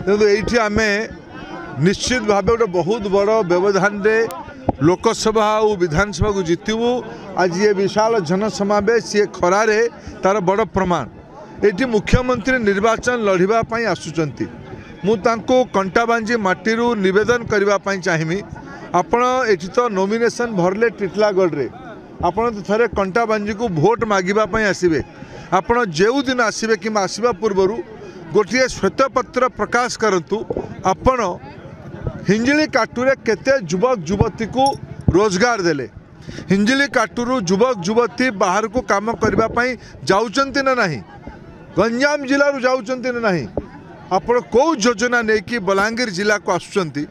କିନ୍ତୁ ଏଇଠି ଆମେ ନିଶ୍ଚିତ ଭାବେ ଗୋଟେ ବହୁତ ବଡ଼ ବ୍ୟବଧାନରେ लोकसभा और विधानसभा को जितबू आज ये विशाल जनसमावेश ये खरारे तार बड़ प्रमाण ये मुख्यमंत्री निर्वाचन लड़ाई आसुचंती मुझे कंटा बांजी माटी निवेदन करने चाहिए आपण एठी तो नॉमिनेशन भरले टिटलागढ़ रे आपण तो थरे कंटा बांजी को भोट मागिबा आसबे आपण जो दिन आसबे कि आसवा पूर्व गोटे श्वेतपत्र प्रकाश करंतु आपण हिंजिली काटूरे केते युवक युवती को रोजगार देले हिंजिली काटूरु युवक युवती बाहर को काम करने जाऊँच ना नहीं गंजाम जिलू जाऊँच ना नहीं आपण कौ योजना नहीं कि बलांगीर जिला को आसुचंती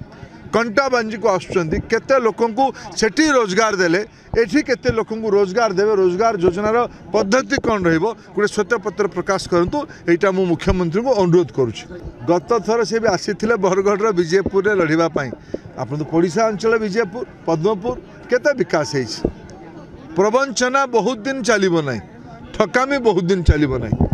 कंटा बांजी को आसुचंती केते लोकों को सेठी रोजगार देले एठी केते लोकों को रोजगार देवे रोजगार योजनार पद्धति कौन रहिबो गोटे श्वेतपत्र प्रकाश करंतु एटा मु मुख्यमंत्री को अनुरोध करुछि। गत थर से भी आसीथिले बरगढ़ विजयपुर रे लड़िबा पई आपण तो पड़िशा अंचल विजयपुर पद्मपुर केते विकास हेछि प्रवंचना बहुत दिन चलिबो नहीं ठकामी बहुत दिन चलिबो नहीं।